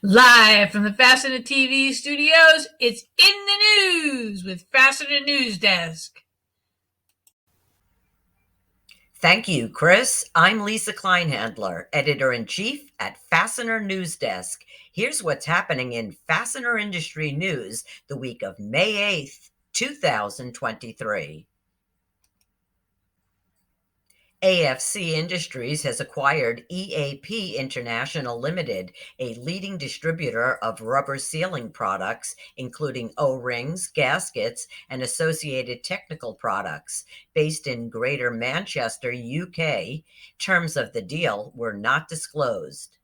Live from the Fastener TV studios, it's In the News with Fastener News Desk. Thank you, Chris. I'm Lisa Kleinhandler, Editor-in-Chief at Fastener News Desk. Here's what's happening in Fastener industry news the week of May 8th, 2023. AFC Industries has acquired EAP International Limited, a leading distributor of rubber sealing products, including O-rings, gaskets, and associated technical products, based in Greater Manchester, UK. Terms of the deal were not disclosed.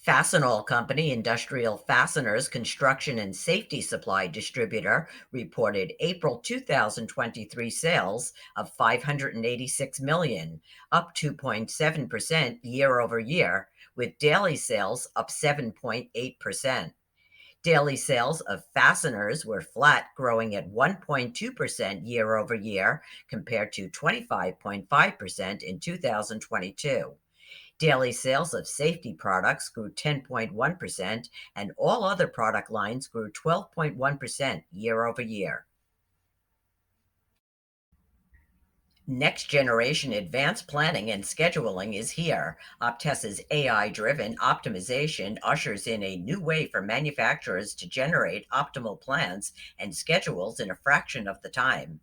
Fastenal Company, industrial fasteners, construction and safety supply distributor, reported April 2023 sales of $586 million, up 2.7% year over year, with daily sales up 7.8%. Daily sales of fasteners were flat, growing at 1.2% year over year compared to 25.5% in 2022. Daily sales of safety products grew 10.1%, and all other product lines grew 12.1% year over year. Next generation advanced planning and scheduling is here. Optessa's AI-driven optimization ushers in a new way for manufacturers to generate optimal plans and schedules in a fraction of the time.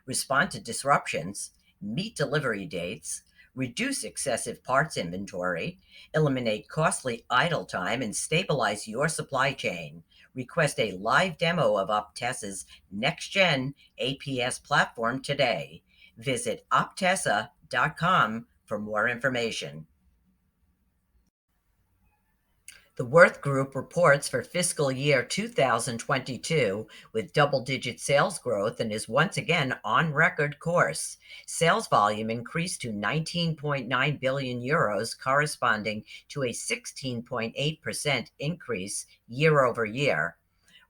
Respond to disruptions, meet delivery dates, reduce excessive parts inventory, eliminate costly idle time, and stabilize your supply chain. Request a live demo of Optessa's next-gen APS platform today. Visit optessa.com for more information. The Worth Group reports for fiscal year 2022 with double-digit sales growth and is once again on record course. Sales volume increased to 19.9 billion euros, corresponding to a 16.8% increase year over year.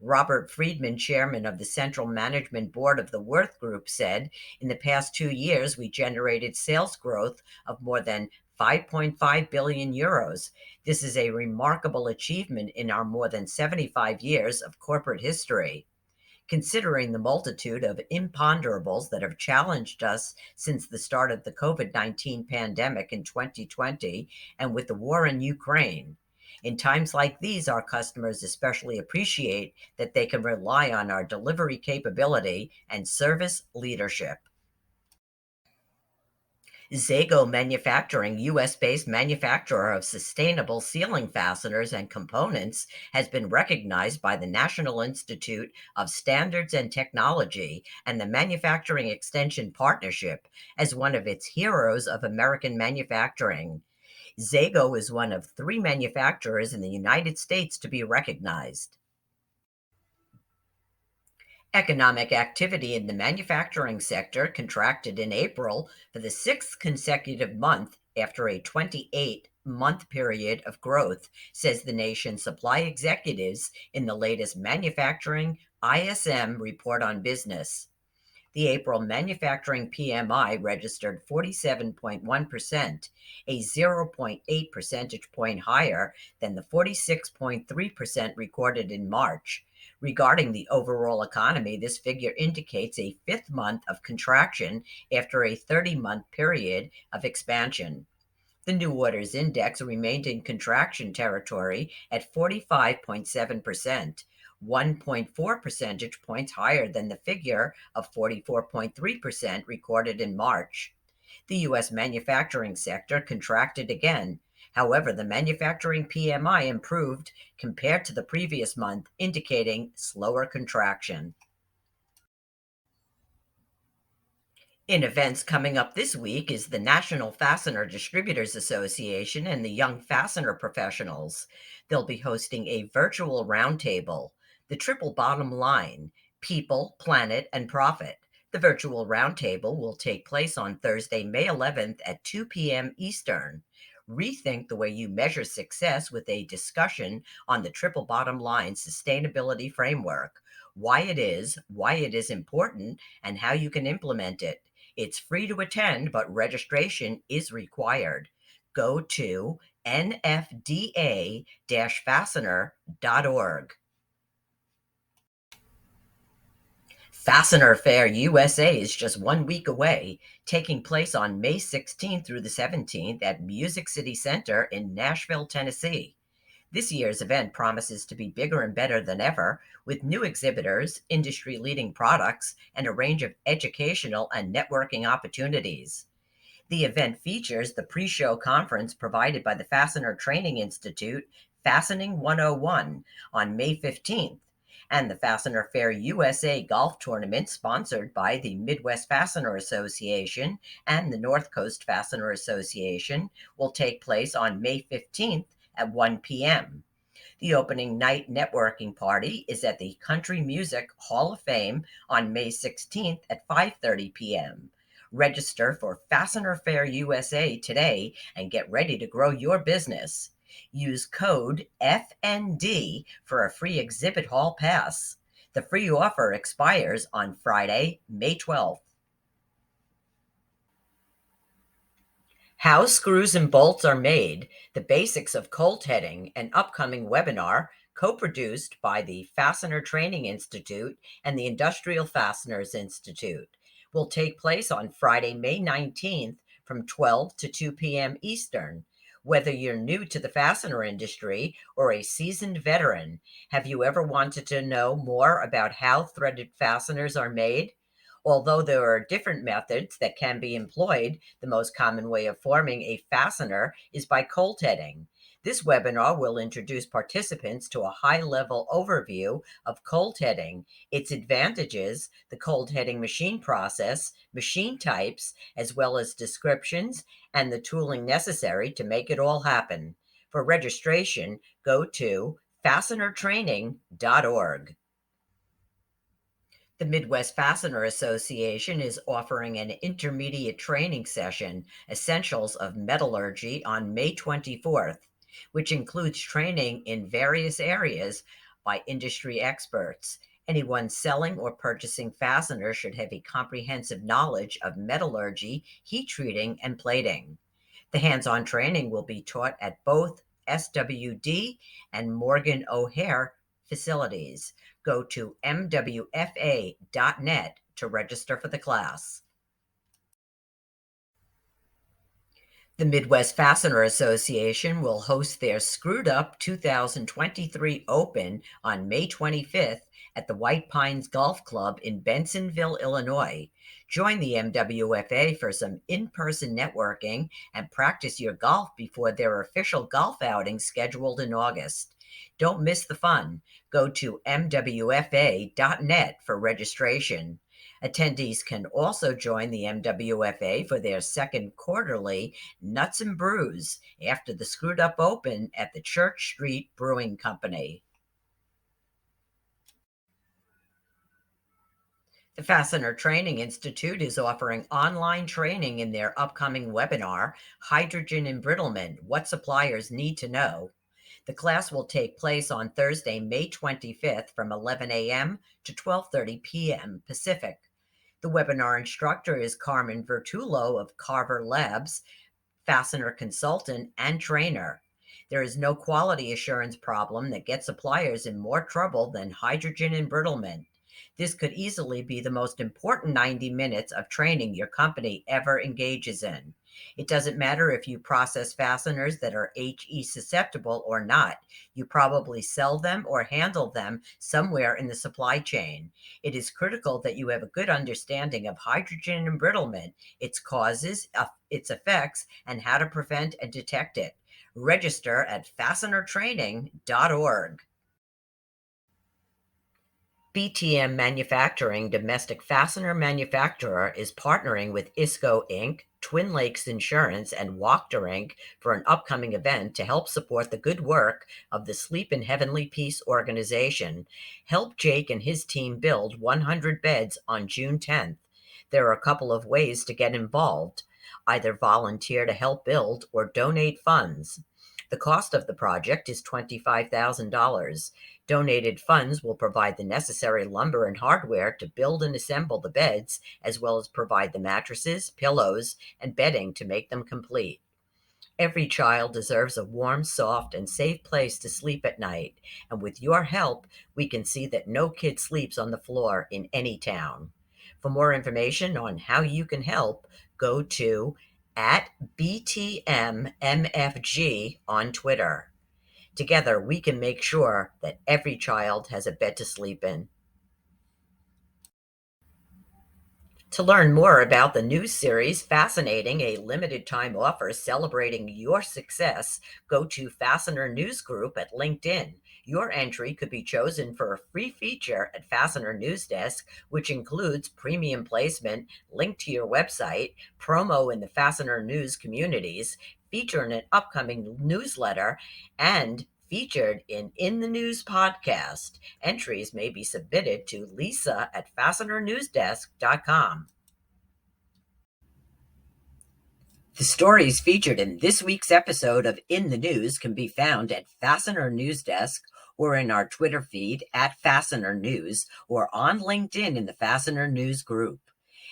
Robert Friedman, chairman of the Central Management Board of the Worth Group, said, "In the past 2 years, we generated sales growth of more than 5.5 billion euros. This is a remarkable achievement in our more than 75 years of corporate history. Considering the multitude of imponderables that have challenged us since the start of the COVID-19 pandemic in 2020 and with the war in Ukraine. In times like these, our customers especially appreciate that they can rely on our delivery capability and service leadership." Zago Manufacturing, U.S.-based manufacturer of sustainable ceiling fasteners and components, has been recognized by the National Institute of Standards and Technology and the Manufacturing Extension Partnership as one of its heroes of American manufacturing. Zago is one of 3 manufacturers in the United States to be recognized. Economic activity in the manufacturing sector contracted in April for the 6th consecutive month after a 28-month period of growth, says the nation's supply executives in the latest manufacturing ISM report on business. The April manufacturing PMI registered 47.1%, a 0.8 percentage point higher than the 46.3% recorded in March. Regarding the overall economy, this figure indicates a 5th month of contraction after a 30-month period of expansion. The new orders index remained in contraction territory at 45.7%. 1.4 percentage points higher than the figure of 44.3% recorded in March. The U.S. manufacturing sector contracted again. However, the manufacturing PMI improved compared to the previous month, indicating slower contraction. In events coming up this week is the National Fastener Distributors Association and the Young Fastener Professionals. They'll be hosting a virtual roundtable, The Triple Bottom Line: People, Planet, and Profit. The virtual roundtable will take place on Thursday, May 11th at 2 p.m. Eastern. Rethink the way you measure success with a discussion on the Triple Bottom Line sustainability framework, why it is important, and how you can implement it. It's free to attend, but registration is required. Go to nfda-fastener.org. Fastener Fair USA is just 1 week away, taking place on May 16th through the 17th at Music City Center in Nashville, Tennessee. This year's event promises to be bigger and better than ever, with new exhibitors, industry-leading products, and a range of educational and networking opportunities. The event features the pre-show conference provided by the Fastener Training Institute, Fastening 101, on May 15th, and the Fastener Fair USA Golf Tournament, sponsored by the Midwest Fastener Association and the North Coast Fastener Association, will take place on May 15th at 1 p.m. The opening night networking party is at the Country Music Hall of Fame on May 16th at 5:30 p.m. Register for Fastener Fair USA today and get ready to grow your business. Use code FND for a free exhibit hall pass. The free offer expires on Friday, May 12th. How Screws and Bolts Are Made, the Basics of Cold Heading, an upcoming webinar co-produced by the Fastener Training Institute and the Industrial Fasteners Institute, will take place on Friday, May 19th from 12 to 2 p.m. Eastern. Whether you're new to the fastener industry or a seasoned veteran, have you ever wanted to know more about how threaded fasteners are made? Although there are different methods that can be employed, the most common way of forming a fastener is by cold heading. This webinar will introduce participants to a high-level overview of cold heading, its advantages, the cold heading machine process, machine types, as well as descriptions and the tooling necessary to make it all happen. For registration, go to fastenertraining.org. The Midwest Fastener Association is offering an intermediate training session, Essentials of Metallurgy, on May 24th, which includes training in various areas by industry experts. Anyone selling or purchasing fasteners should have a comprehensive knowledge of metallurgy, heat treating, and plating. The hands-on training will be taught at both SWD and Morgan O'Hare facilities. Go to mwfa.net to register for the class. The Midwest Fastener Association will host their Screwed Up 2023 Open on May 25th at the White Pines Golf Club in Bensonville, Illinois. Join the MWFA for some in-person networking and practice your golf before their official golf outing scheduled in August. Don't miss the fun. Go to mwfa.net for registration. Attendees can also join the MWFA for their second quarterly Nuts and Brews after the Screwed Up Open at the Church Street Brewing Company. The Fastener Training Institute is offering online training in their upcoming webinar, Hydrogen Embrittlement: What Suppliers Need to Know. The class will take place on Thursday, May 25th from 11 a.m. to 12:30 p.m. Pacific. The webinar instructor is Carmen Vertullo of Carver Labs, fastener consultant and trainer. There is no quality assurance problem that gets suppliers in more trouble than hydrogen embrittlement. This could easily be the most important 90 minutes of training your company ever engages in. It doesn't matter if you process fasteners that are HE susceptible or not. You probably sell them or handle them somewhere in the supply chain. It is critical that you have a good understanding of hydrogen embrittlement, its causes, its effects, and how to prevent and detect it. Register at fastenertraining.org. BTM Manufacturing, domestic fastener manufacturer, is partnering with ISCO Inc., Twin Lakes Insurance, and Wachter Inc. for an upcoming event to help support the good work of the Sleep in Heavenly Peace organization. Help Jake and his team build 100 beds on June 10th. There are a couple of ways to get involved. Either volunteer to help build or donate funds. The cost of the project is $25,000. Donated funds will provide the necessary lumber and hardware to build and assemble the beds, as well as provide the mattresses, pillows, and bedding to make them complete. Every child deserves a warm, soft, and safe place to sleep at night, and with your help, we can see that no kid sleeps on the floor in any town. For more information on how you can help, go to at BTMMFG on Twitter. Together, we can make sure that every child has a bed to sleep in. To learn more about the new series, Fascinating, a limited time offer celebrating your success, go to Fastener News Group at LinkedIn. Your entry could be chosen for a free feature at Fastener News Desk, which includes premium placement, link to your website, promo in the Fastener News communities, feature in an upcoming newsletter, and featured in the News podcast. Entries may be submitted to Lisa at FastenerNewsDesk.com. The stories featured in this week's episode of In the News can be found at Fastener News Desk or in our Twitter feed at Fastener News or on LinkedIn in the Fastener News group.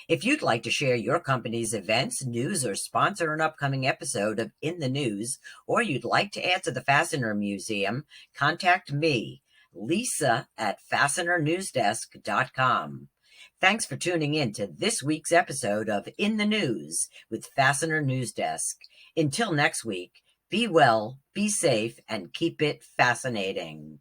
If you'd like to share your company's events, news, or sponsor an upcoming episode of In the News, or you'd like to add to the Fastener Museum, contact me, Lisa at FastenerNewsDesk.com. Thanks for tuning in to this week's episode of In the News with Fastener News Desk. Until next week, be well, be safe, and keep it fascinating.